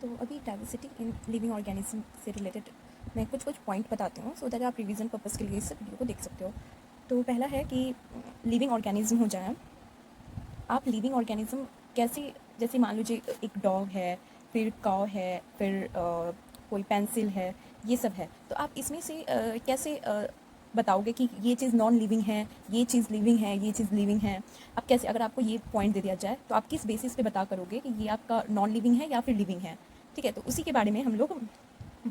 तो अभी diversity in living organism से रिलेटेड मैं कुछ कुछ पॉइंट बताती हूँ सो दैट आप रिवीजन पर्पज़ के लिए इस वीडियो को देख सकते हो। तो पहला है कि लिविंग ऑर्गेनिज्म हो जाए, आप लिविंग ऑर्गेनिज्म कैसे, जैसे मान लीजिए एक डॉग है, फिर काव है, फिर कोई पेंसिल है, ये सब है, तो आप इसमें से कैसे बताओगे कि ये चीज़ नॉन लिविंग है, ये चीज़ लिविंग है, ये चीज़ लिविंग है। आप कैसे, अगर आपको ये पॉइंट दे दिया जाए तो आप किस बेसिस पे बता करोगे कि ये आपका नॉन लिविंग है या फिर लिविंग है। ठीक है, तो उसी के बारे में हम लोग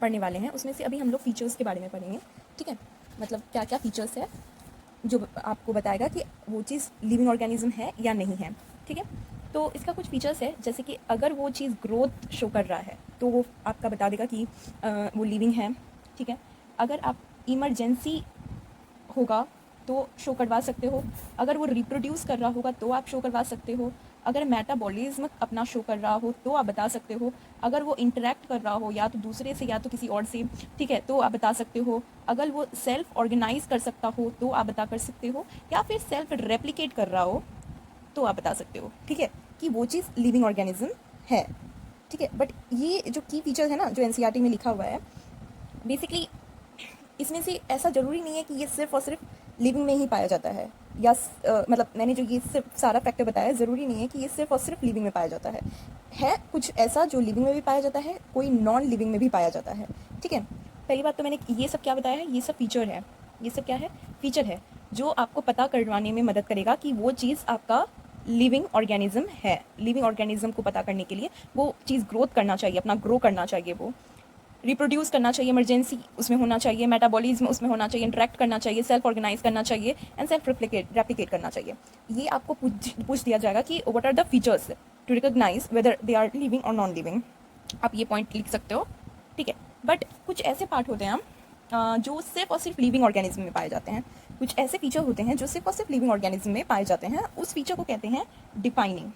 पढ़ने वाले हैं। उसमें से अभी हम लोग फीचर्स के बारे में पढ़ेंगे। ठीक है, मतलब क्या क्या फीचर्स है जो आपको बताएगा कि वो चीज़ लिविंग ऑर्गेनिज्म है या नहीं है। ठीक है, तो इसका कुछ फीचर्स है, जैसे कि अगर वो चीज़ ग्रोथ शो कर रहा है तो वो आपका बता देगा कि वो लिविंग है। ठीक है, अगर आप इमरजेंसी होगा तो शो करवा सकते हो, अगर वो रिप्रोड्यूस कर रहा होगा तो आप शो करवा सकते हो, अगर मेटाबॉलिज्म अपना शो कर रहा हो तो आप बता सकते हो, अगर वो इंटरेक्ट कर रहा हो या तो दूसरे से या तो किसी और से, ठीक है, तो आप बता सकते हो, अगर वो सेल्फ ऑर्गेनाइज कर सकता हो तो आप बता कर सकते हो, या फिर सेल्फ रेप्लिकेट कर रहा हो तो आप बता सकते हो। ठीक है, कि वो चीज़ लिविंग ऑर्गेनिज्म है। ठीक है, बट ये जो की फीचर है ना जो एनसीईआरटी में लिखा हुआ है, बेसिकली इसमें से ऐसा ज़रूरी नहीं है कि ये सिर्फ और सिर्फ लिविंग में ही पाया जाता है, या मतलब मैंने जो ये सिर्फ सारा फैक्टर बताया, ज़रूरी नहीं है कि ये सिर्फ और सिर्फ लिविंग में पाया जाता है कुछ ऐसा जो लिविंग में भी पाया जाता है, कोई नॉन लिविंग में भी पाया जाता है। ठीक है, पहली बात तो मैंने ये सब क्या बताया है, ये सब फीचर है, ये सब क्या है, फीचर है जो आपको पता करवाने में मदद करेगा कि वो चीज़ आपका लिविंग ऑर्गेनिज्म है। लिविंग ऑर्गेनिज्म को पता करने के लिए वो चीज़ ग्रोथ करना चाहिए, अपना ग्रो करना चाहिए, वो रिप्रोड्यूस करना चाहिए, इमरजेंसी उसमें होना चाहिए, मेटाबॉलिज्म उसमें होना चाहिए, इंटरेक्ट करना चाहिए, सेल्फ ऑर्गेनाइज करना चाहिए एंड सेल्फ रेप्लिकेट करना चाहिए। ये आपको पूछ दिया जाएगा कि what are the features to recognise whether they are living और नॉन लिविंग। आप ये पॉइंट लिख सकते हो। ठीक है, बट कुछ ऐसे पार्ट होते हैं जो सिर्फ और सिर्फ लिविंग ऑर्गेनिज्म में पाए जाते हैं। कुछ ऐसे फीचर होते हैं जो सिर्फ और सिर्फ लिविंग ऑर्गेनिज्म में पाए जाते हैं, उस फीचर को कहते हैं डिफाइनिंग।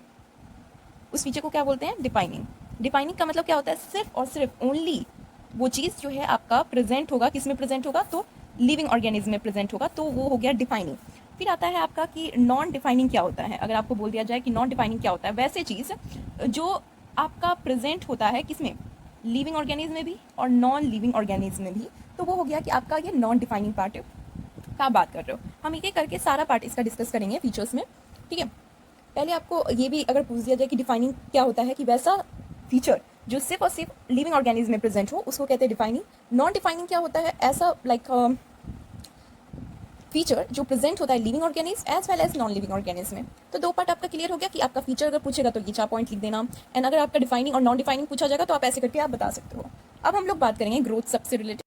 उस फीचर को क्या बोलते हैं, डिफाइनिंग। डिफाइनिंग का मतलब क्या होता है, सिर्फ और सिर्फ ओनली वो चीज़ जो है आपका प्रेजेंट होगा, किस में प्रेजेंट होगा, तो लिविंग ऑर्गेनिज्म में प्रेजेंट होगा, तो वो हो गया डिफाइनिंग। फिर आता है आपका कि नॉन डिफाइनिंग क्या होता है। अगर आपको बोल दिया जाए कि नॉन डिफाइनिंग क्या होता है, वैसे चीज़ जो आपका प्रेजेंट होता है किसमें, लिविंग ऑर्गेनिज्म में भी और नॉन लिविंग ऑर्गेनिज्म में भी, तो वो हो गया कि आपका ये नॉन डिफाइनिंग पार्ट है। क्या बात कर रहे हो, हम एक एक करके सारा पार्ट इसका डिस्कस करेंगे फीचर्स में। ठीक है, पहले आपको ये भी अगर पूछ दिया जाए कि डिफाइनिंग क्या होता है, कि वैसा फीचर जो सिर्फ और सिर्फ लिविंग ऑर्गेनिज्म में प्रेजेंट हो उसको कहते हैं डिफाइनिंग। नॉन डिफाइनिंग क्या होता है, ऐसा लाइक फीचर जो प्रेजेंट होता है living organism as well as non living organism में। तो दो पार्ट आपका क्लियर हो गया कि आपका फीचर अगर पूछेगा तो ये 4 पॉइंट लिख देना, एंड अगर आपका डिफाइनिंग और नॉन डिफाइनिंग पूछा जाएगा तो आप ऐसे करके आप बता सकते हो। अब हम लोग बात करेंगे ग्रोथ सबसे रिलेटेड।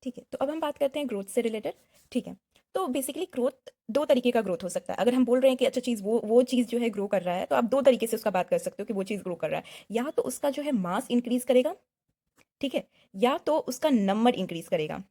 ठीक है, तो अब हम बात करते हैं ग्रोथ से रिलेटेड। ठीक है, तो बेसिकली ग्रोथ दो तरीके का ग्रोथ हो सकता है। अगर हम बोल रहे हैं कि अच्छा चीज़ वो चीज़ जो है ग्रो कर रहा है, तो आप दो तरीके से उसका बात कर सकते हो कि वो चीज़ ग्रो कर रहा है। या तो उसका जो है मास इंक्रीज करेगा, ठीक है, या तो उसका नंबर इंक्रीज करेगा।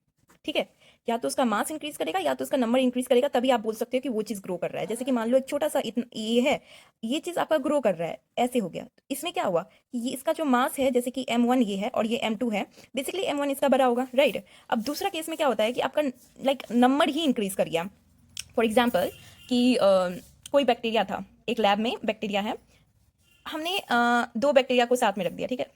ठीक है, या तो उसका मास इंक्रीज करेगा या तो उसका नंबर इंक्रीज करेगा, तभी आप बोल सकते हो कि वो चीज़ ग्रो कर रहा है। जैसे कि मान लो एक छोटा सा इतना ये है, ये चीज़ आपका ग्रो कर रहा है, ऐसे हो गया। तो इसमें क्या हुआ कि ये इसका जो मास है, जैसे कि M1 ये है और ये M2 है, बेसिकली M1 इसका बड़ा होगा, राइट। अब दूसरा केस में क्या होता है कि आपका लाइक नंबर ही इंक्रीज कर गया। फॉर एग्जाम्पल कि कोई बैक्टीरिया था, एक लैब में बैक्टीरिया है, हमने दो बैक्टीरिया को साथ में रख दिया। ठीक है,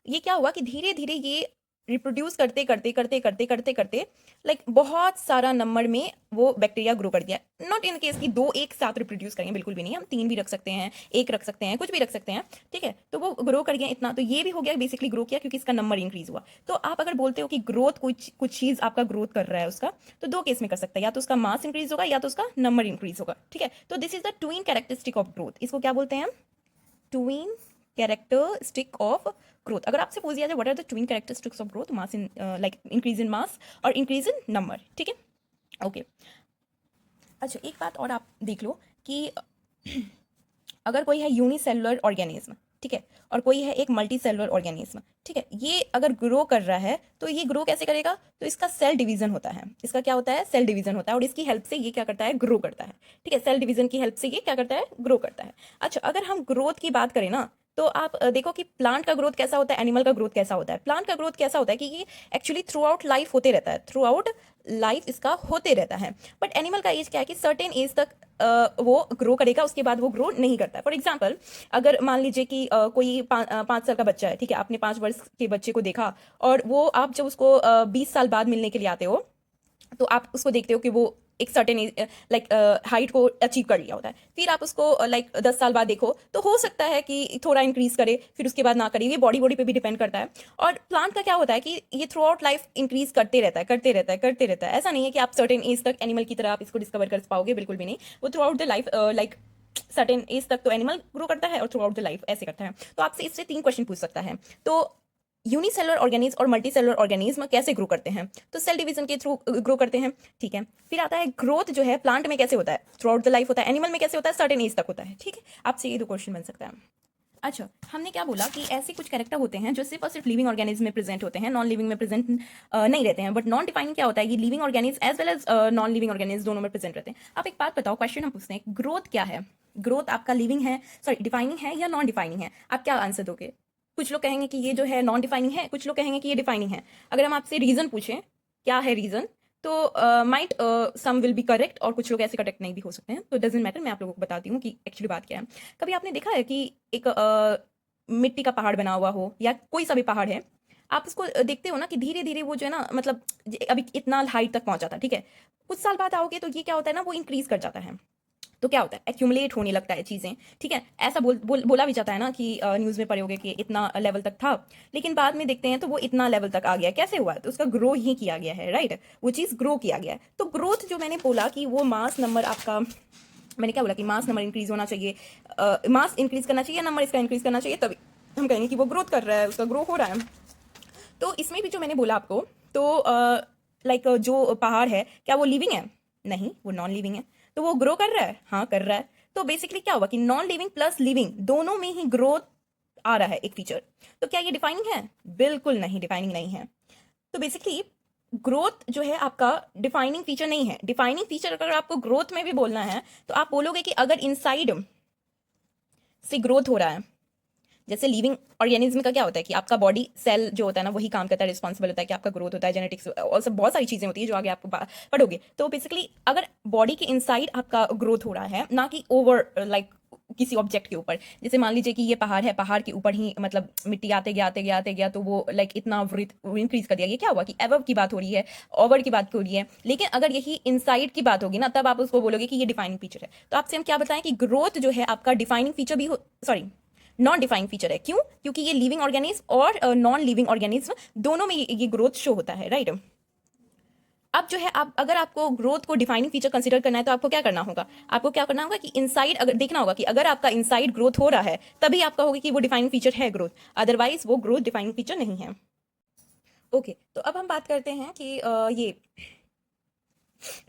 ये क्या हुआ कि धीरे धीरे ये रिप्रोड्यूस करते करते करते करते करते करते लाइक बहुत सारा नंबर में वो बैक्टीरिया ग्रो कर दिया। नॉट इन केस कि दो एक साथ रिप्रोड्यूस करेंगे, बिल्कुल भी नहीं, हम तीन भी रख सकते हैं, एक रख सकते हैं, कुछ भी रख सकते हैं। ठीक है, तो वो ग्रो कर गया इतना, तो ये भी हो गया बेसिकली ग्रो किया क्योंकि इसका नंबर इंक्रीज हुआ। तो आप अगर बोलते हो कि ग्रोथ कुछ कुछ चीज आपका ग्रोथ कर रहा है उसका, तो दो केस में कर सकता है, या तो उसका मास इंक्रीज होगा या तो उसका नंबर इंक्रीज होगा। ठीक है, तो this is the twin characteristic of growth. इसको क्या बोलते हैं हम, ट्विन कैरेक्टरिस्टिक ऑफ ग्रोथ। अगर आपसे पूछ दिया जाए what are the twin characteristics of growth, mass in like increase in mass और इंक्रीज इन नंबर। ठीक है, ओके। अच्छा, एक बात और आप देख लो कि अगर कोई है यूनिसेलुलर ऑर्गेनिज्म, ठीक है, और कोई है एक मल्टी सेलुलर ऑर्गेनिज्म, ठीक है, ये अगर ग्रो कर रहा है तो ये ग्रो कैसे करेगा, तो इसका सेल डिवीजन होता है। इसका क्या होता है, सेल डिवीजन होता है, और इसकी हेल्प से ये क्या करता है, ग्रो करता है। ठीक है, सेल डिवीजन की हेल्प से ये क्या करता है, ग्रो करता है। अच्छा, अगर हम ग्रोथ की बात करें ना, तो आप देखो कि प्लांट का ग्रोथ कैसा होता है, एनिमल का ग्रोथ कैसा होता है। प्लांट का ग्रोथ कैसा होता है कि ये एक्चुअली थ्रू आउट लाइफ होते रहता है, थ्रू आउट लाइफ इसका होते रहता है। बट एनिमल का एज क्या है कि सर्टेन एज तक वो ग्रो करेगा, उसके बाद वो ग्रो नहीं करता है। फॉर एग्जाम्पल, अगर मान लीजिए कि कोई 5 साल का बच्चा है, ठीक है, आपने 5 वर्ष के बच्चे को देखा, और वो आप जब उसको 20 साल बाद मिलने के लिए आते हो, तो आप उसको देखते हो कि वो एक सर्टेन लाइक हाइट को अचीव कर लिया होता है। फिर आप उसको लाइक 10 साल बाद देखो, तो हो सकता है कि थोड़ा इंक्रीज करे, फिर उसके बाद ना करे। ये बॉडी बॉडी पे भी डिपेंड करता है। और प्लांट का क्या होता है कि ये थ्रू आउट लाइफ इंक्रीज करते रहता है, करते रहता है, करते रहता है। ऐसा नहीं है कि आप सर्टेन एज तक एनिमल की तरह आप इसको डिस्कवर कर पाओगे, बिल्कुल भी नहीं। वो through out the life like certain age तक तो एनिमल ग्रो करता है, और थ्रू आउट द लाइफ ऐसे करता है। तो आपसे इससे 3 क्वेश्चन पूछ सकता है। तो यूनिसेलुलर ऑर्गेनिज्म और मल्टीसेलुलर ऑर्गेनिज्म कैसे ग्रो करते हैं? तो सेल डिवीजन के थ्रू ग्रो करते हैं, ठीक है। फिर आता है ग्रोथ जो है प्लांट में कैसे होता है, थ्रू आउट द लाइफ होता है। एनिमल में कैसे होता है, सर्टेन एज तक होता है, ठीक है। आपसे ये 2 क्वेश्चन बन सकता है। अच्छा, हमने क्या बोला कि ऐसे कुछ कैरेक्टर होते हैं जो सिर्फ और सिर्फ लिविंग ऑर्गेनिज्म में प्रेजेंट होते हैं, नॉन लिविंग में प्रेजेंट नहीं रहते हैं। बट नॉन डिफाइनिंग क्या होता है, ये living organism as well as non living organism दोनों में प्रेजेंट रहते हैं। आप एक बात बताओ, क्वेश्चन हम पूछते हैं, ग्रोथ क्या है? ग्रोथ आपका लिविंग है, सॉरी डिफाइनिंग है या नॉन डिफाइनिंग है? आप क्या आंसर दोगे? कुछ लोग कहेंगे कि ये जो है नॉन डिफाइनिंग है, कुछ लोग कहेंगे कि ये डिफाइनिंग है। अगर हम आपसे रीजन पूछें क्या है रीजन, तो might some will be correct, और कुछ लोग ऐसे करेक्ट नहीं भी हो सकते हैं। तो डजेंट मैटर, मैं आप लोगों को बताती हूँ कि एक्चुअली बात क्या है। कभी आपने देखा है कि एक मिट्टी का पहाड़ बना हुआ हो, या कोई सा भी पहाड़ है, आप उसको देखते हो ना कि धीरे धीरे वो जो है ना, मतलब अभी इतना हाइट तक पहुंच जाता है, ठीक है। कुछ साल बाद आओगे तो ये क्या होता है ना, वो इंक्रीज कर जाता है। तो क्या होता है, एक्यूमुलेट होने लगता है चीज़ें, ठीक है। ऐसा बोला भी जाता है ना कि न्यूज़ में पढ़े होगे कि इतना लेवल तक था, लेकिन बाद में देखते हैं तो वो इतना लेवल तक आ गया। कैसे हुआ? तो उसका ग्रो ही किया गया है, राइट। वो चीज़ ग्रो किया गया है। तो ग्रोथ जो मैंने बोला कि वो मास नंबर आपका, मैंने क्या बोला कि मास नंबर इंक्रीज होना चाहिए, मास इंक्रीज करना चाहिए, नंबर इसका इंक्रीज करना चाहिए, तभी हम कहेंगे कि वो ग्रोथ कर रहा है, उसका ग्रो हो रहा है। तो इसमें भी जो मैंने बोला आपको, तो लाइक जो पहाड़ है, क्या वो लिविंग है? नहीं, वो नॉन लिविंग है। तो वो ग्रो कर रहा है? हाँ, कर रहा है। तो बेसिकली क्या हुआ कि नॉन लिविंग प्लस लिविंग दोनों में ही ग्रोथ आ रहा है एक फीचर। तो क्या ये डिफाइनिंग है? बिल्कुल नहीं, डिफाइनिंग नहीं है। तो बेसिकली ग्रोथ जो है आपका डिफाइनिंग फीचर नहीं है। डिफाइनिंग फीचर अगर आपको ग्रोथ में भी बोलना है, तो आप बोलोगे कि अगर इनसाइड से ग्रोथ हो रहा है, जैसे लिविंग ऑर्गेनिज्म का क्या होता है कि आपका बॉडी सेल जो होता है ना, वही काम करता है, रिस्पॉन्सिबल होता है कि आपका ग्रोथ होता है, जेनेटिक्स और सब बहुत सारी चीज़ें होती है जो आगे आपको पढ़ोगे। तो बेसिकली अगर बॉडी के इनसाइड आपका ग्रोथ हो रहा है, ना कि ओवर लाइक किसी ऑब्जेक्ट के ऊपर। जैसे मान लीजिए कि ये पहाड़ है, पहाड़ के ऊपर ही मतलब मिट्टी आते गया आते गया आते गया, तो वो लाइक इतना इंक्रीज कर दिया। ये क्या हुआ कि एवव की बात हो रही है, ओवर की बात हो रही है। लेकिन अगर यही इनसाइड की बात होगी ना, तब आप उसको बोलोगे कि ये डिफाइनिंग फीचर है। तो आपसे हम क्या बताएं कि ग्रोथ जो है आपका डिफाइनिंग फीचर भी हो, सॉरी नॉन डिफाइनिंग फीचर है। क्यों? क्योंकि ये लिविंग ऑर्गेनिज्म और नॉन लिविंग ऑर्गेनिज्म दोनों में ये ग्रोथ शो होता है, राइट। अब जो है, आप अगर आपको ग्रोथ को डिफाइनिंग फीचर कंसीडर करना है, तो आपको क्या करना होगा? आपको क्या करना होगा कि इनसाइड अगर देखना होगा कि अगर आपका इनसाइड ग्रोथ हो रहा है, तभी आप कहोगे कि वो डिफाइनिंग फीचर है ग्रोथ, अदरवाइज वो ग्रोथ डिफाइनिंग फीचर नहीं है। ओके, तो अब हम बात करते हैं कि ये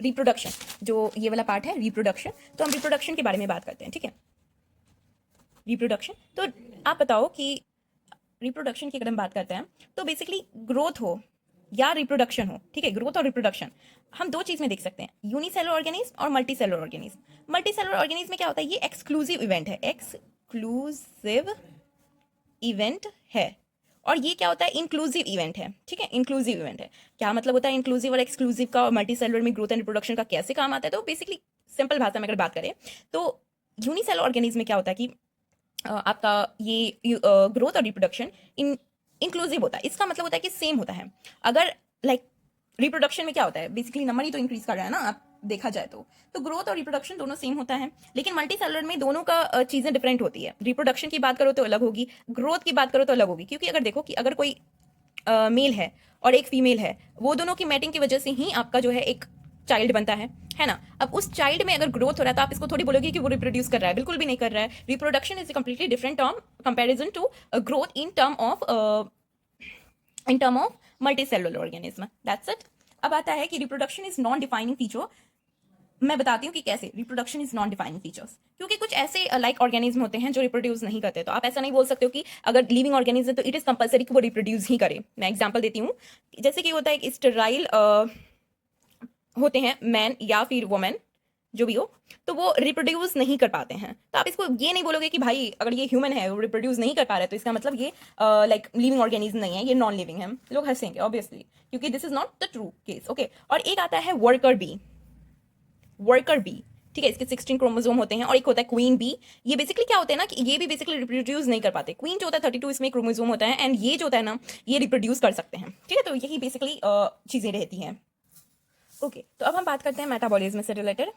रिप्रोडक्शन, जो ये वाला पार्ट है रिप्रोडक्शन। तो हम रिप्रोडक्शन के बारे में बात करते हैं, ठीक है। रिप्रोडक्शन, तो आप बताओ कि रिप्रोडक्शन की अगर हम बात करते हैं, तो बेसिकली ग्रोथ हो या रिप्रोडक्शन हो, ठीक है, ग्रोथ और रिप्रोडक्शन हम 2 चीज में देख सकते हैं, यूनिसेलुलर ऑर्गेनिज्म और multi cellular organism. Multi cellular organism में क्या होता है, ये एक्सक्लूसिव इवेंट है, एक्सक्लूसिव इवेंट है। और ये क्या होता है, इंक्लूसिव इवेंट है, ठीक है, इंक्लूसिव इवेंट है। क्या मतलब होता है इंक्लूसिव और एक्सक्लूसिव का, और मल्टी सेलुलर में ग्रोथ एंड रिप्रोडक्शन का कैसे काम आता है? तो बेसिकली सिंपल भाषा में अगर बात करें, तो यूनिसेलुलर ऑर्गेनिज्म में क्या होता है कि आपका ये ग्रोथ और रिप्रोडक्शन इंक्लूसिव होता है। इसका मतलब होता है कि सेम होता है। अगर लाइक रिप्रोडक्शन में क्या होता है, बेसिकली नंबर ही तो इंक्रीज कर रहा है ना, आप देखा जाए तो ग्रोथ और रिप्रोडक्शन दोनों सेम होता है। लेकिन मल्टी सेलुलर में दोनों का चीज़ें डिफरेंट होती है। रिप्रोडक्शन की बात करो तो अलग होगी, ग्रोथ की बात करो तो अलग होगी। क्योंकि अगर देखो कि अगर कोई मेल है और एक फीमेल है, वो दोनों की मैटिंग की वजह से ही आपका जो है एक चाइल्ड बनता है ना। अब उस चाइल्ड में अगर ग्रोथ हो रहा है, तो आप इसको थोड़ी बोलोगे कि वो रिप्रोड्यूस कर रहा है, बिल्कुल भी नहीं कर रहा है। Reproduction is completely different term comparison to growth in term of multi cellular organism, that's it. अब आता है कि reproduction is non defining feature. मैं बताती हूँ कि कैसे reproduction is non defining features. क्योंकि कुछ ऐसे लाइक ऑर्गेनिज्म होते हैं जो रिप्रोड्यूस नहीं करते, तो आप ऐसा नहीं बोल सकते हो कि अगर लिविंग ऑर्गेनिज्म है तो इट इज कंपलसरी कि वो रिप्रोड्यूस ही करे। मैं एग्जांपल देती हूँ, जैसे कि होता है कि स्टेराइल होते हैं मैन या फिर वुमेन, जो भी हो, तो वो रिप्रोड्यूस नहीं कर पाते हैं। तो आप इसको ये नहीं बोलोगे कि भाई अगर ये ह्यूमन है वो रिप्रोड्यूस नहीं कर पा रहा है तो इसका मतलब ये लाइक लिविंग ऑर्गेनिज्म नहीं है, ये नॉन लिविंग है। लोग हंसेंगे ऑब्वियसली, क्योंकि this is not the true case. Okay, और एक आता है वर्कर बी। वर्कर बी, ठीक है, इसके 16 क्रोमोसोम होते हैं, और एक होता है क्वीन बी। ये बेसिकली क्या होते हैं ना कि ये भी बेसिकली रिप्रोड्यूस नहीं कर पाते। क्वीन जो होता है 32 इसमें क्रोमोसोम होता है, एंड ये जो होता है ना ये रिप्रोड्यूस कर सकते हैं, ठीक है। तो यही बेसिकली चीज़ें रहती हैं। ओके, तो अब हम बात करते हैं मेटाबॉलिज्म से रिलेटेड,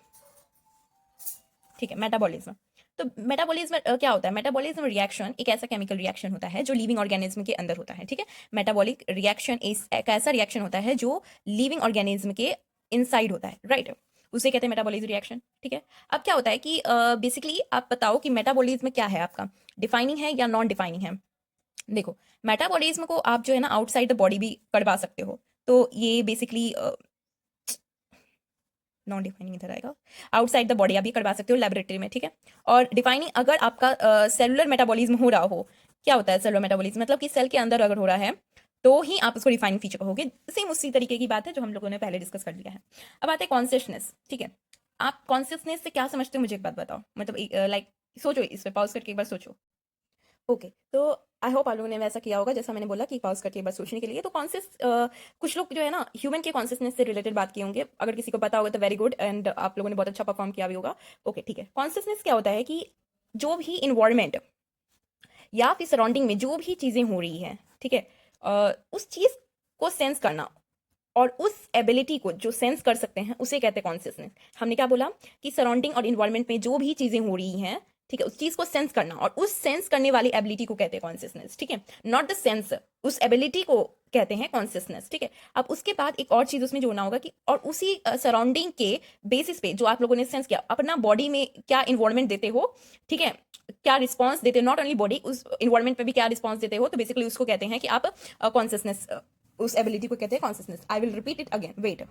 ठीक है। मेटाबॉलिज्म, तो मेटाबॉलिज्म क्या होता है? मेटाबॉलिज्म रिएक्शन एक ऐसा केमिकल रिएक्शन होता है जो लिविंग ऑर्गेनिज्म के अंदर होता है, ठीक है। मेटाबॉलिक रिएक्शन एक ऐसा रिएक्शन होता है जो लिविंग ऑर्गेनिज्म के इनसाइड होता है, राइट। उसे कहते हैं मेटाबॉलिज्म रिएक्शन, ठीक है। अब क्या होता है कि बेसिकली आप बताओ कि मेटाबॉलिज्म क्या है आपका, डिफाइनिंग है या नॉन डिफाइनिंग है? देखो, मेटाबॉलिज्म को आप जो है ना आउटसाइड द बॉडी भी करवा सकते हो, तो ये बेसिकली नॉन डिफाइनिंग इधर आएगा। आउटसाइड द बॉडी आप ये करवा सकते हो लेबोरेटरी में, ठीक है। और डिफाइनिंग अगर आपका सेलुलर मेटाबॉलिज्म हो रहा हो, क्या होता है सेलुलर मेटाबॉलिज्म? मतलब कि सेल के अंदर अगर हो रहा है तो ही आप उसको डिफाइनिंग फीचर कहोगे। सेम उसी तरीके की बात है जो हम लोगों ने पहले डिस्कस कर लिया है। अब आते हैं कॉन्शियसनेस, ठीक है। आप कॉन्शियसनेस से क्या समझते हो, मुझे एक बात बताओ। मतलब लाइक सोचो, इस पे पॉज करके एक बार सोचो। ओके, तो आई होप आप लोगों ने वैसा किया होगा जैसा मैंने बोला कि पॉज करके बस सोचने के लिए। तो कॉन्शियस कुछ लोग जो है ना ह्यूमन के कॉन्शियसनेस से रिलेटेड बात किए होंगे, अगर किसी को पता होगा तो वेरी गुड, एंड आप लोगों ने बहुत अच्छा परफॉर्म किया भी होगा। ओके, ठीक है। कॉन्शियसनेस क्या होता है कि जो भी इन्वायरमेंट या फिर सराउंडिंग में जो भी चीज़ें हो रही हैं, ठीक है, उस चीज़ को सेंस करना, और उस एबिलिटी को जो सेंस कर सकते हैं उसे कहते हैं कॉन्शियसनेस। हमने क्या बोला कि सराउंडिंग और इन्वायरमेंट में जो भी चीज़ें हो रही हैं, ठीक है, उस चीज़ को सेंस करना, और उस सेंस करने वाली एबिलिटी को कहते हैं कॉन्शियसनेस, ठीक है। नॉट द सेंस, उस एबिलिटी को कहते हैं कॉन्शियसनेस, ठीक है। अब उसके बाद एक और चीज़ उसमें जोड़ना होगा कि और उसी सराउंडिंग के बेसिस पे जो आप लोगों ने सेंस किया, अपना बॉडी में क्या इन्वायरमेंट देते हो, ठीक है, क्या रिस्पॉन्स देते हो, नॉट ओनली बॉडी, उस इन्वायरमेंट पे भी क्या रिस्पॉन्स देते हो, तो बेसिकली उसको कहते हैं कि आप कॉन्शियसनेस, उस एबिलिटी को कहते हैं consciousness. I will repeat it again, wait.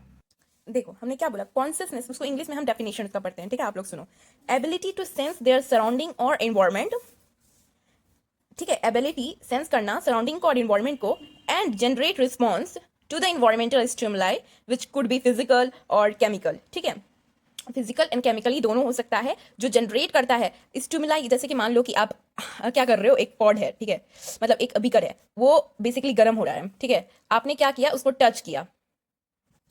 देखो, हमने क्या बोला, कॉन्शियसनेस, उसको इंग्लिश में हम डेफिनेशन का पढ़ते हैं, ठीक है। आप लोग सुनो, ability to sense their surrounding और एनवायरमेंट, ठीक है, एबिलिटी सेंस करना सराउंडिंग को और एनवायरमेंट को, and generate response to the environmental stimuli which could be physical और केमिकल, ठीक है। फिजिकल एंड केमिकली दोनों हो सकता है। जो जनरेट करता है स्टिमुलाई, जैसे कि मान लो कि आप क्या कर रहे हो, एक पॉड है, ठीक है, मतलब एक बीकर है, वो बेसिकली गर्म हो रहा है, ठीक है। आपने क्या किया, उसको टच किया,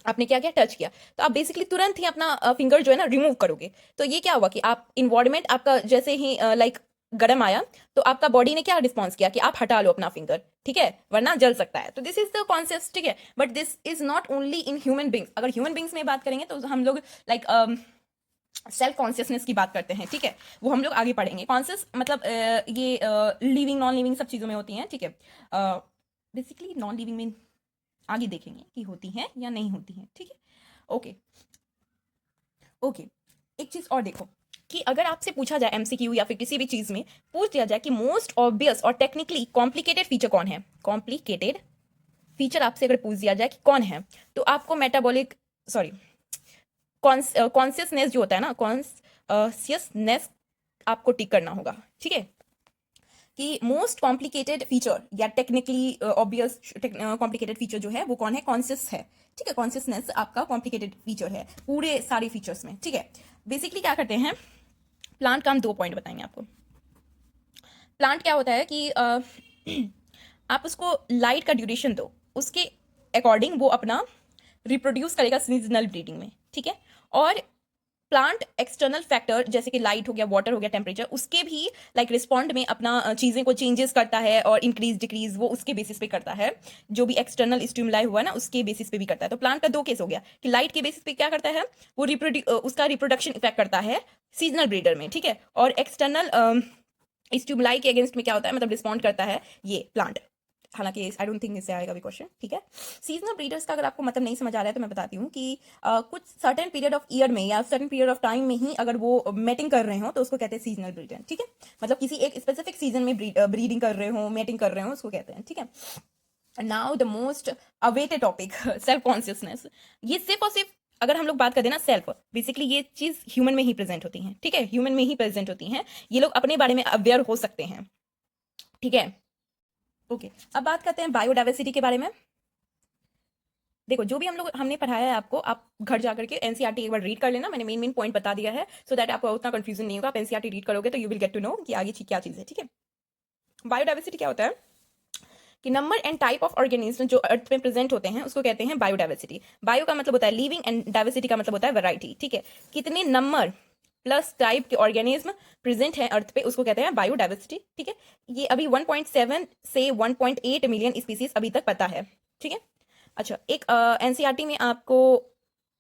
आपने क्या किया, टच किया, तो आप बेसिकली तुरंत ही अपना फिंगर जो है ना रिमूव करोगे। तो ये क्या हुआ कि आप इन्वायरमेंट आपका जैसे ही लाइक गर्म आया, तो आपका बॉडी ने क्या रिस्पॉन्स किया कि आप हटा लो अपना फिंगर, ठीक है, वरना जल सकता है। तो दिस इज द कॉन्सेप्ट, ठीक है। But this is not only in human beings. अगर ह्यूमन बींग्स में बात करेंगे तो हम लोग लाइक सेल्फ कॉन्शियसनेस की बात करते हैं, ठीक है, वो हम लोग आगे पढ़ेंगे। कॉन्शियस मतलब ये लिविंग नॉन लिविंग सब चीज़ों में होती हैं, ठीक है। बेसिकली नॉन लिविंग में आगे देखेंगे कि होती हैं या नहीं होती हैं, ठीक है। ओके ओके, एक चीज़ और देखो कि अगर आपसे पूछा जाए एमसीक्यू या फिर किसी भी चीज़ में पूछ दिया जाए कि मोस्ट ऑब्वियस और टेक्निकली कॉम्प्लिकेटेड फीचर कौन है, कॉम्प्लिकेटेड फीचर आपसे अगर पूछ दिया जाए कि कौन है, तो आपको मेटाबॉलिक सॉरी कॉन्शियसनेस जो होता है ना, कॉन्शियसनेस आपको टिक करना होगा, ठीक है। कि मोस्ट कॉम्प्लिकेटेड फीचर या टेक्निकली ऑब्वियस कॉम्प्लिकेटेड फीचर जो है वो कौन है, कॉन्शियस है, ठीक है। कॉन्शियसनेस आपका कॉम्प्लिकेटेड फीचर है पूरे सारे फीचर्स में, ठीक है। बेसिकली क्या करते हैं प्लांट का, हम 2 पॉइंट बताएंगे आपको। प्लांट क्या होता है कि आप उसको लाइट का ड्यूरेशन दो, उसके अकॉर्डिंग वो अपना रिप्रोड्यूस करेगा सीजनल ब्रीडिंग में, ठीक है। और प्लांट एक्सटर्नल फैक्टर जैसे कि लाइट हो गया, वाटर हो गया, टेम्परेचर, उसके भी लाइक रिस्पॉन्ड में अपना चीज़ें को चेंजेस करता है, और इंक्रीज डिक्रीज वो उसके बेसिस पे करता है। जो भी एक्सटर्नल स्टिमुलाई हुआ ना उसके बेसिस पे भी करता है। तो प्लांट का 2 केस हो गया कि लाइट के बेसिस पे क्या करता है, वो उसका रिप्रोडक्शन इफेक्ट करता है सीजनल ब्रीडर में, ठीक है। और एक्सटर्नल स्टिमुलाई के अगेंस्ट में क्या होता है, मतलब रिस्पॉन्ड करता है ये प्लांट। हालांकि आई डोंट थिंक इससे आएगा भी क्वेश्चन, ठीक है। सीजनल ब्रीडर्स का अगर आपको मतलब नहीं समझ आ रहा है तो मैं बताती हूँ कि कुछ सर्टेन पीरियड ऑफ ईयर में या सर्टेन पीरियड ऑफ टाइम में ही अगर वो मेटिंग कर रहे हो तो उसको कहते हैं सीजनल ब्रीडर, ठीक है। मतलब किसी एक स्पेसिफिक सीजन में ब्रीडिंग कर रहे हो, मेटिंग कर रहे हो, उसको कहते हैं, ठीक है। Now the most awaited topic, self consciousness. ये सिर्फ और सिर्फ अगर हम लोग बात करें ना सेल्फ, बेसिकली ये चीज़ ह्यूमन में ही प्रेजेंट होती हैं, ठीक है, ह्यूमन में ही प्रेजेंट होती हैं। ये लोग अपने बारे में अवेयर हो सकते हैं, ठीक है। ओके, अब बात करते हैं बायोडाइवर्सिटी के बारे में। देखो जो भी हमने पढ़ाया है आपको, आप घर जाकर के एनसीईआरटी एक बार रीड कर लेना। मैंने मेन पॉइंट बता दिया है, सो दैट आपको उतना कंफ्यूजन नहीं होगा। आप एनसीईआरटी रीड करोगे तो you will get to know कि आगे क्या चीज़ है, ठीक है। बायोडाइवर्सिटी क्या होता है कि number and type of organism जो अर्थ में प्रेजेंट होते हैं उसको कहते हैं बायोडाइवर्सिटी। बायो का मतलब होता है लिविंग एंड डाइवर्सिटी का मतलब होता है वैरायटी, ठीक है। कितने नंबर प्लस टाइप के ऑर्गेनिज्म प्रेजेंट है अर्थ पे उसको कहते हैं बायोडाइवर्सिटी, ठीक है। ये अभी 1.7 से 1.8 मिलियन स्पीसीज अभी तक पता है, ठीक है। अच्छा, एक एनसीईआरटी में आपको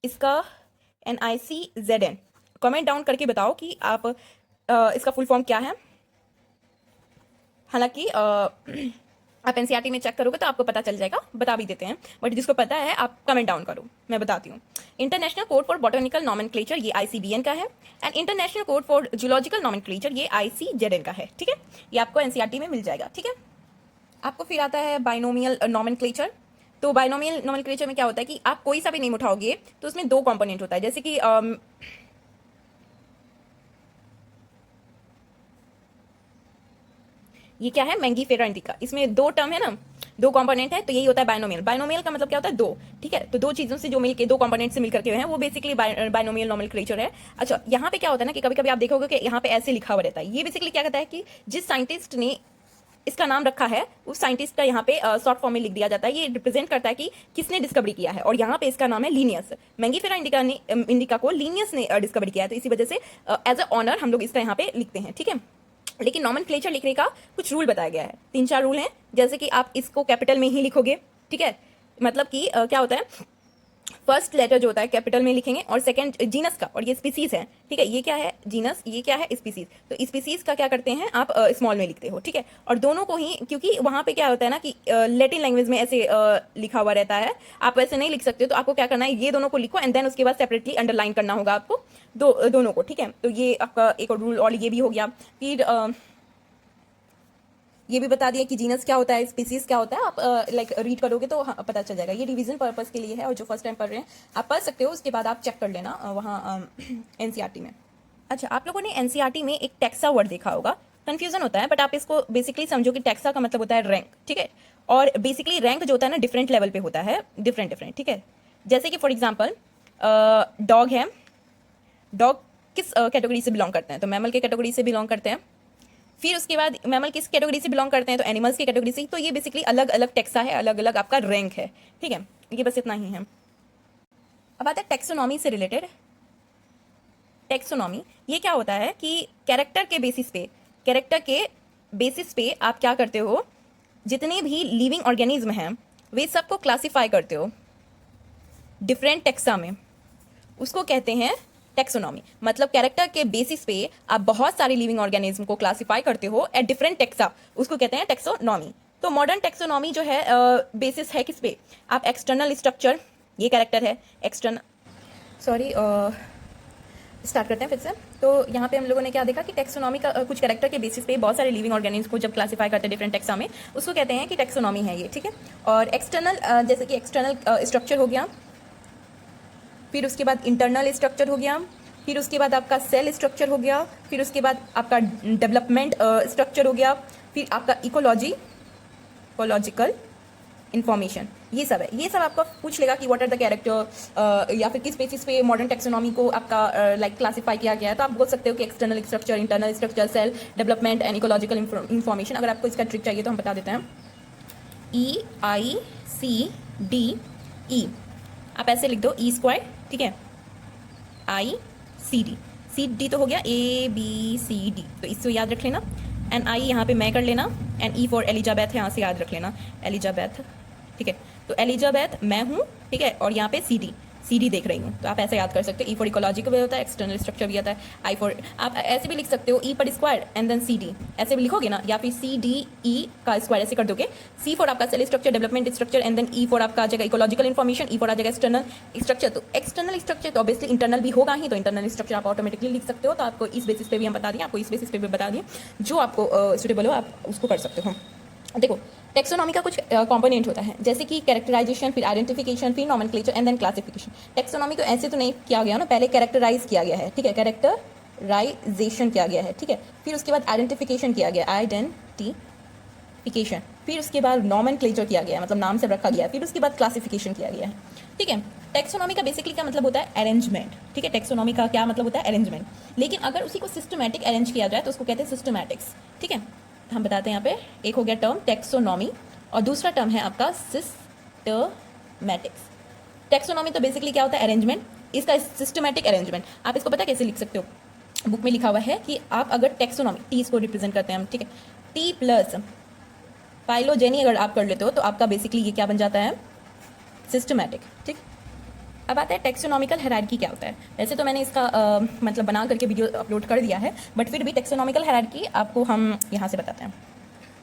इसका NICZN कमेंट डाउन करके बताओ कि आप इसका फुल फॉर्म क्या है। हालांकि आप एनसीईआरटी में चेक करोगे तो आपको पता चल जाएगा, बता भी देते हैं, बट जिसको पता है आप कमेंट डाउन करो, मैं बताती हूँ। International code for botanical nomenclature ये ICBN का है, and international code for zoological nomenclature ये ICZN का है, ठीक है। ये आपको एनसीईआरटी में मिल जाएगा, ठीक है। आपको फिर आता है बाइनोमियल नॉमेनक्लेचर। तो बाइनोमियल नॉमेनक्लेचर में क्या होता है कि आप कोई सा भी नेम उठाओगे तो उसमें दो कॉम्पोनेंट होता है, जैसे कि ये क्या है, मैंगीफेरा इंडिका, इसमें दो टर्म है ना, दो कंपोनेंट है, तो यही होता है बाइनोमियल। बाइनोमियल का मतलब क्या होता है, दो, ठीक है। तो दो चीजों से जो मिलके, दो कंपोनेंट से मिलकर के हैं, वो बेसिकली बाइनोमियल नॉमेनक्लेचर है। अच्छा, यहाँ पे क्या होता है ना कि कभी कभी आप देखोगे कि यहाँ पे ऐसे लिखा हुआ रहता है। ये बेसिकली क्या कहता है कि जिस साइंटिस्ट ने इसका नाम रखा है उस साइंटिस्ट का यहाँ पे शॉर्ट फॉर्म में लिख दिया जाता है। ये रिप्रेजेंट करता है कि किसने डिस्कवरी किया है, और यहाँ पे इसका नाम है लीनियस। मैंगीफेरा इंडिका ने इंडिका को लीनियस ने डिस्कवरी किया है, तो इसी वजह से एज अ ऑनर हम लोग इसका यहाँ पे लिखते हैं, ठीक है। लेकिन नॉमेनक्लेचर लिखने का कुछ रूल बताया गया है, 3-4 रूल हैं, जैसे कि आप इसको कैपिटल में ही लिखोगे, ठीक है। मतलब कि क्या होता है, फर्स्ट लेटर जो होता है कैपिटल में लिखेंगे, और सेकंड जीनस का, और ये स्पीसीज है, ठीक है। ये क्या है, जीनस, ये क्या है, स्पीसीज। तो स्पीसीज का क्या करते हैं आप, स्मॉल में लिखते हो, ठीक है। और दोनों को ही, क्योंकि वहां पे क्या होता है ना कि लैटिन लैंग्वेज में ऐसे लिखा हुआ रहता है, आप ऐसे नहीं लिख सकते हो, तो आपको क्या करना है, ये दोनों को लिखो एंड देन उसके बाद सेपरेटली अंडरलाइन करना होगा आपको दोनों को, ठीक है। तो ये आपका एक और रूल, और ये भी हो गया। फिर ये भी बता दिया कि जीनस क्या होता है, स्पीसीज क्या होता है। आप लाइक रीड करोगे तो पता चल जाएगा। ये रिवीजन पर्पस के लिए है, और जो फर्स्ट टाइम पढ़ रहे हैं आप पढ़ सकते हो, उसके बाद आप चेक कर लेना वहाँ एनसीईआरटी में। अच्छा, आप लोगों ने एनसीईआरटी में एक टैक्सा वर्ड देखा होगा, कन्फ्यूजन होता है, बट आप इसको बेसिकली समझो कि टैक्सा का मतलब होता है रैंक, ठीक है। और बेसिकली रैंक जो होता है ना, डिफरेंट लेवल पे होता है, डिफरेंट, ठीक है। जैसे कि फॉर एग्जाम्पल डॉग है, डॉग किस कैटेगरी से बिलोंग करते हैं, तो मैमल के कैटेगरी से बिलोंग करते हैं। फिर उसके बाद मैमल किस कैटेगरी से बिलोंग करते हैं, तो एनिमल्स की कैटेगरी से। तो ये बेसिकली अलग अलग टैक्सा है, अलग अलग आपका रैंक है, ठीक है। ये बस इतना ही है। अब आता है टैक्सोनॉमी से रिलेटेड। टैक्सोनॉमी ये क्या होता है कि कैरेक्टर के बेसिस पे आप क्या करते हो, जितने भी लिविंग ऑर्गेनिज्म हैं वे सबको क्लासीफाई करते हो डिफरेंट टैक्सा में, उसको कहते हैं टैक्सोनॉमी। मतलब कैरेक्टर के बेसिस पे आप बहुत सारे लिविंग ऑर्गेनिज्म को क्लासिफाई करते हो एट डिफरेंट टैक्सा, उसको कहते हैं टैक्सोनॉमी। तो मॉडर्न टैक्सोनॉमी जो है बेसिस है किस पे, आप एक्सटर्नल स्ट्रक्चर, ये कैरेक्टर है एक्सटर्नल, सॉरी स्टार्ट करते हैं फिर से। तो यहाँ पे हम लोगों ने क्या देखा कि टैक्सोनॉमी का कुछ कैरेक्टर के बेसिस पे बहुत सारे लिविंग ऑर्गेनिज्म को जब क्लासिफाई करते हैं डिफरेंट टैक्सा में, उसको कहते हैं कि टैक्सोनॉमी है ये, ठीक है। और एक्सटर्नल जैसे कि एक्सटर्नल स्ट्रक्चर हो गया, फिर उसके बाद इंटरनल स्ट्रक्चर हो गया, फिर उसके बाद आपका सेल स्ट्रक्चर हो गया, फिर उसके बाद आपका डेवलपमेंट स्ट्रक्चर हो गया, फिर आपका इकोलॉजिकल इन्फॉर्मेशन, ये सब है। ये सब आपका पूछ लेगा कि व्हाट आर द कैरेक्टर, या फिर किस बेसिस पे मॉडर्न टैक्सोनॉमी को आपका लाइक क्लासिफाई किया गया है। तो आप बोल सकते हो कि external structure, internal structure, cell development and ecological information. अगर आपको इसका ट्रिक चाहिए तो हम बता देते हैं, EICDE आप ऐसे लिख दो, E², ठीक है, ICD, CD तो हो गया ABCD, तो इसको याद रख लेना। एंड आई यहाँ पे मैं कर लेना, एंड E फॉर एलिजाबेथ यहाँ से याद रख लेना, एलिजाबेथ, ठीक है। तो एलिजाबेथ मैं हूँ, ठीक है, और यहाँ पे CD देख रही हूँ, तो आप ऐसे याद कर सकते हो। E फॉर इकोलॉजिकल भी होता है, एक्सटर्नल स्ट्रक्चर भी आता है। I फॉर आप ऐसे भी लिख सकते हो, E पर स्क्वायर एंड देन CD, ऐसे भी लिखोगे ना, या फिर CDE का स्क्वायर ऐसे कर दोगे। C फॉर आपका cell structure, development structure, and then E for आपका आ जाएगा इकोलॉजिकल इन्फॉर्मेशन, E फॉर आ जाएगा एक्सटर्नल स्ट्रक्चर। तो एक्सटर्नल स्ट्रक्चर तो ऑब्वियसली इंटरनल भी होगा ही, तो इंटरनल स्ट्रक्चर आप ऑटोमेटिकली लिख सकते हो। तो आपको इस बेसिस पे भी हम बता दिए, आपको इस बेसिस पे भी बता दिए, जो आपको सुटेबल हो आप उसको कर सकते हो। देखो टेक्सोनॉमी का कुछ कंपोनेंट होता है, जैसे कि कैरेक्टराइजेशन, फिर आइडेंटिफिकेशन, फिर nomenclature and then classification. Taxonomy को ऐसे तो नहीं किया गया ना, पहले कैरेक्टराइज किया गया है, ठीक है, कैरेक्टराइजेशन किया गया है, ठीक है। फिर उसके बाद आइडेंटिफिकेशन किया गया, आइडेंटिफिकेशन, क्लासिफिकेशन, फिर उसके बाद नॉमेनक्लेचर किया गया है, मतलब नाम से रखा गया है, फिर उसके बाद क्लासिफिकेशन किया गया है, ठीक है। टेक्सोनॉमी का बेसिकली क्या मतलब होता है? अरेंजमेंट, ठीक है। टेक्सोनॉमी का क्या मतलब होता है? अरेंजमेंट। लेकिन अगर उसी को सिस्टमैटिक अरेंज किया जाए तो उसको कहते हैं सिस्टमैटिक्स, ठीक है। हम बताते हैं यहाँ पे, एक हो गया टर्म टेक्सोनॉमी और दूसरा टर्म है आपका सिस्टमैटिक्स। टेक्सोनॉमी तो बेसिकली क्या होता है? अरेंजमेंट। इसका सिस्टमैटिक अरेंजमेंट आप इसको पता कैसे लिख सकते हो? बुक में लिखा हुआ है कि आप अगर टेक्सोनॉमी, टी इसको रिप्रेजेंट करते हैं हम, ठीक है, टी प्लस फाइलोजेनी अगर आप कर लेते हो तो आपका बेसिकली ये क्या बन जाता है? सिस्टमैटिक, ठीक। अब आता है टेक्सोनॉमिकल हायरार्की क्या होता है। वैसे तो मैंने इसका मतलब बना करके वीडियो अपलोड कर दिया है, बट फिर भी टेक्सोनॉमिकल हायरार्की आपको हम यहाँ से बताते हैं।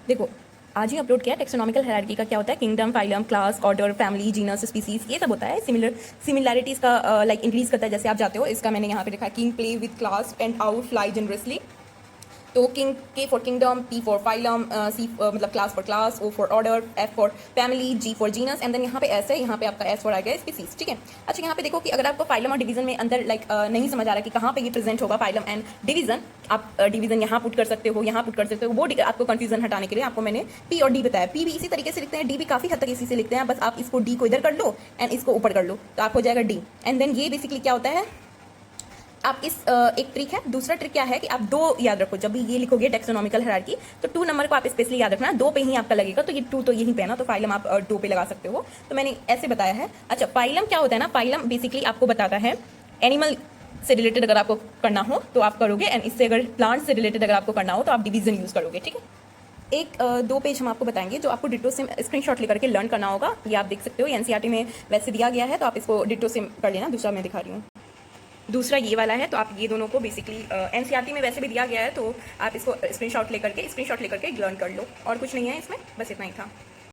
देखो, आज ही अपलोड किया। टेक्सोनॉमिकल हायरार्की का क्या होता है? Kingdom, phylum, class, order, family, genus, species, ये सब होता है। सिमिलैरिटीज का लाइक इंक्रीज करता है जैसे आप जाते हो। इसका मैंने यहाँ पे लिखा है, king play with class and out fly generously. तो king, K for kingdom, P for phylum, C मतलब class for class, O for order, F for family, G for genus, and then यहाँ पे एस है, यहाँ पे आपका S for आ गया species, ठीक है। अच्छा, यहाँ पे देखो कि अगर आपको फाइलम और डिवीजन में अंदर लाइक नहीं समझ आ रहा कि कहाँ पे ये प्रेजेंट होगा फाइलम एंड डिवीजन, आप डिवीजन यहाँ पुट कर सकते हो, यहाँ पुट कर सकते हो। वो आपको कंफ्यूजन हटाने के लिए आपको मैंने पी और डी बताया। पी भी इसी तरीके से लिखते हैं, डी भी काफी हद तक इसी से लिखते हैं, बस आप इसको डी को इधर कर लो एंड इसको ऊपर कर लो तो आपको हो जाएगा डी। एंड देन ये बेसिकली क्या होता है, आप इस एक ट्रिक है। दूसरा ट्रिक क्या है कि आप दो याद रखो, जब भी ये लिखोगे टेक्सोनॉमिकल हायरार्की तो 2 नंबर को आप स्पेशली याद रखना, 2 पे ही आपका लगेगा, तो ये 2 तो यहीं पे है ना, तो फाइलम आप 2 पे लगा सकते हो। तो मैंने ऐसे बताया है। अच्छा, फाइलम क्या होता है ना, फाइलम बेसिकली आपको बताता है एनिमल से रिलेटेड अगर आपको करना हो तो आप करोगे, एंड इससे अगर प्लांट से रिलेटेड अगर आपको करना हो तो आप डिवीजन यूज करोगे, ठीक है। एक 2 पेज हम आपको बताएंगे जो आपको डिटो से स्क्रीनशॉट लेकर के लर्न करना होगा। ये आप देख सकते हो, एनसीईआरटी में वैसे दिया गया है, तो आप इसको डिटो से कर लेना। दूसरा मैं दिखा रही हूँ, दूसरा ये वाला है, तो आप ये दोनों को बेसिकली एनसीईआरटी में वैसे भी दिया गया है, तो आप इसको स्क्रीनशॉट लेकर के लर्न कर लो। और कुछ नहीं है इसमें, बस इतना ही था।